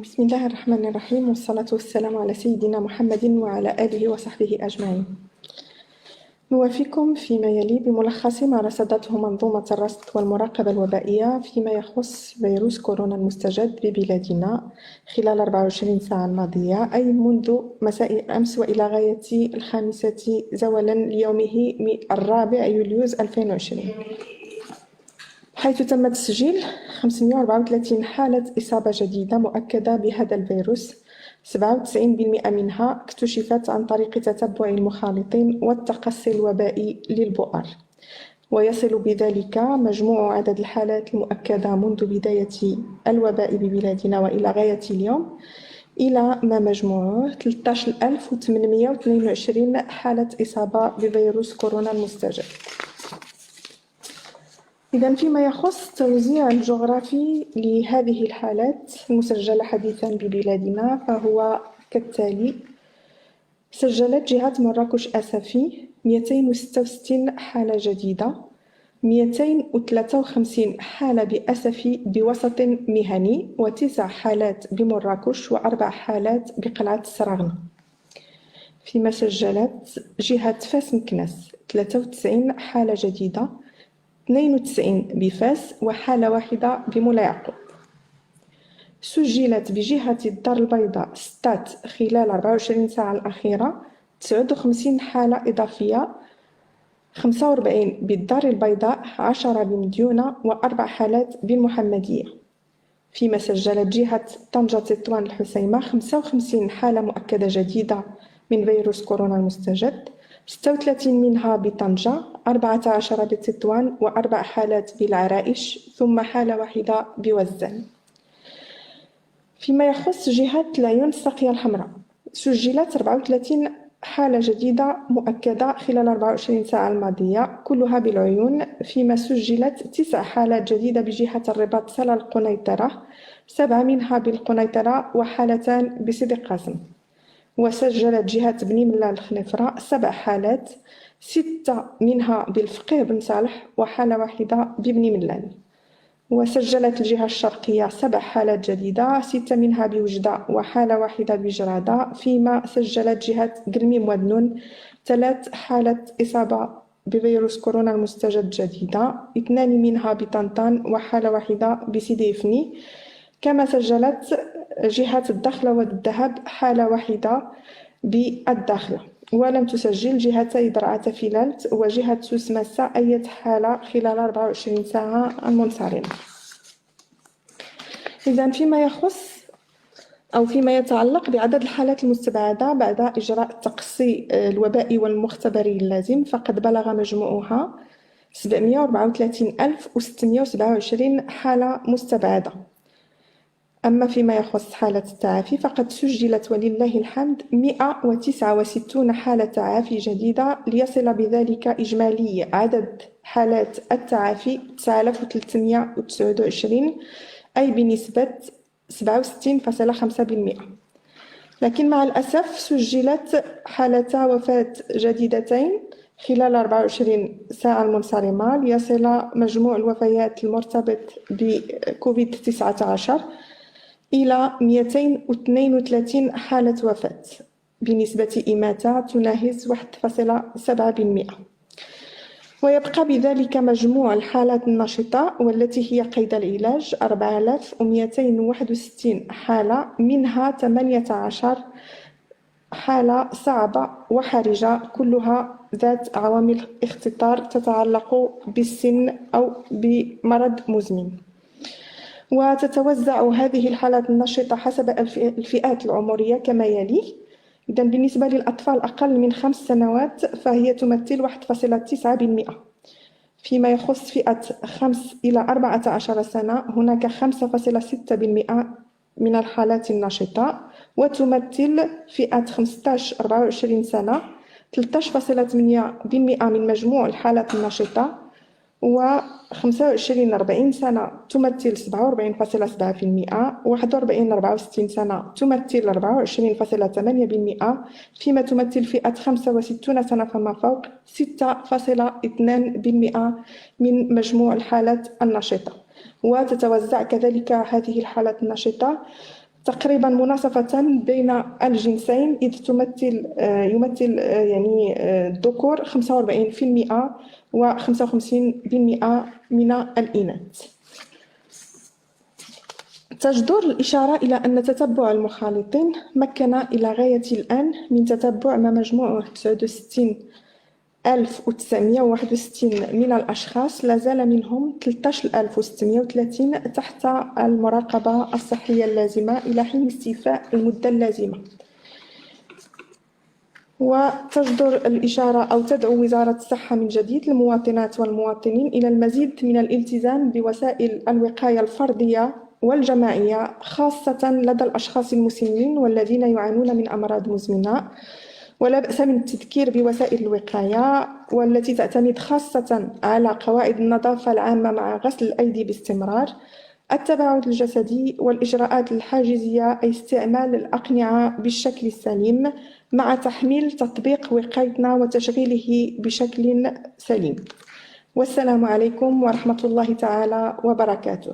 بسم الله الرحمن الرحيم، والصلاة والسلام على سيدنا محمد وعلى آله وصحبه أجمعين. نوافيكم فيما يلي بملخص ما رصدته منظومة الرصد والمراقبة الوبائية فيما يخص فيروس كورونا المستجد ببلادنا خلال 24 ساعة الماضية، أي منذ مساء الأمس وإلى غاية 5 زولا ليومه 4 يوليوز 2020، حيث تم تسجيل 534 حالة إصابة جديدة مؤكدة بهذا الفيروس. 97% منها اكتشفت عن طريق تتبع المخالطين والتقصي الوبائي للبؤر، ويصل بذلك مجموع عدد الحالات المؤكدة منذ بداية الوباء ببلادنا وإلى غاية اليوم إلى ما مجموعه 13822 حالة إصابة بفيروس كورونا المستجد. إذن فيما يخص التوزيع الجغرافي لهذه الحالات المسجلة حديثاً ببلادنا فهو كالتالي: سجلت جهة مراكش أسفي 266 حالة جديدة، 253 حالة بأسفي بوسط مهني، و9 حالات بمراكش و4 حالات بقلعة السراغنة. فيما سجلت جهة فاس مكناس 93 حالة جديدة، 92 بفاس وحالة واحدة بمولا يعقوب. سجلت بجهة الدار البيضاء ستات خلال 24 ساعة الأخيرة 59 حالة إضافية، 45 بالدار البيضاء، 10 بمديونة و4 حالات بالمحمدية. فيما سجلت جهة طنجة تطوان الحسيمة 55 حالة مؤكدة جديدة من فيروس كورونا المستجد، 36 منها بطنجة، 14 بتطوان و4 حالات بالعرائش، ثم حالة واحدة بوزان. فيما يخص جهة العيون الساقية الحمراء سجلت 34 حالة جديدة مؤكدة خلال 24 ساعة الماضية، كلها بالعيون. فيما سجلت 9 حالات جديدة بجهة الرباط سلا القنيطرة، 7 منها بالقنيطرة وحالتان بسيدي قاسم. وسجلت جهة بني ملال الخنيفرة 7 حالات، 6 منها بالفقيه بن صالح وحالة واحدة ببني ملال. وسجلت الجهة الشرقية 7 حالات جديدة، 6 منها بوجدة وحالة واحدة بجرادة. فيما سجلت جهة قرميم ودنون 3 حالات إصابة بفيروس كورونا المستجد جديدة، 2 منها بطنطان وحالة واحدة بسيدي فني. كما سجلت جهة الدخلة والذهب حالة واحدة بالداخلة، ولم تسجل جهتي درعا فيلالت وجهة سوس ماسا أي حالة خلال 24 ساعة المنصرمة. إذن فيما يتعلق بعدد الحالات المستبعدة بعد إجراء التقصي الوبائي والمختبري اللازم، فقد بلغ مجموعها 734,627 حالة مستبعدة. أما فيما يخص حالة التعافي فقد سجلت ولله الحمد 169 حالة تعافي جديدة، ليصل بذلك إجمالي عدد حالات التعافي 9329، أي بنسبة 67.5%. لكن مع الأسف سجلت حالتا وفاة جديدتين خلال 24 ساعة المنصرمة، ليصل مجموع الوفيات المرتبط بكوفيد 19 إلى 232 حالة وفاة بنسبة إماتة تناهز 1.7%. ويبقى بذلك مجموع الحالات النشطة والتي هي قيد العلاج 4261 حالة، منها 18 حالة صعبة وحرجة، كلها ذات عوامل اختطار تتعلق بالسن أو بمرض مزمن. وتتوزع هذه الحالات النشطة حسب الفئات العمرية كما يلي. إذن بالنسبة للأطفال أقل من 5 سنوات فهي تمثل 1.9%. فيما يخص فئة 5 إلى 14 سنة هناك 5.6% من الحالات النشطة، وتمثل فئة 15-24 سنة 13.8% من مجموع الحالات النشطة، و 25-40 سنة تمثل 47.7%، 41-64 سنة تمثل 24.8%، فيما تمثل فئة 65 سنة فما فوق 6.2% من مجموع الحالات النشطة. وتتوزع كذلك هذه الحالات النشطة تقريبا مناصفة بين الجنسين، إذ يمثل يعني الذكور 45% و 55% من الإناث. تجدر الإشارة إلى أن تتبع المخالطين مكن إلى غاية الآن من تتبع ما مجموعه 69,961 من الأشخاص، لا زال منهم 13,630 تحت المراقبة الصحية اللازمة إلى حين استيفاء المدة اللازمة. وتجدر الإشارة أو تدعو وزارة الصحة من جديد المواطنات والمواطنين إلى المزيد من الالتزام بوسائل الوقاية الفردية والجماعية، خاصة لدى الأشخاص المسنين والذين يعانون من أمراض مزمنة. ولا بأس من التذكير بوسائل الوقاية، والتي تعتمد خاصة على قواعد النظافة العامة مع غسل الأيدي باستمرار، التباعد الجسدي، والإجراءات الحاجزية، أي استعمال الأقنعة بالشكل السليم مع تحميل تطبيق وقايتنا وتشغيله بشكل سليم. والسلام عليكم ورحمة الله تعالى وبركاته.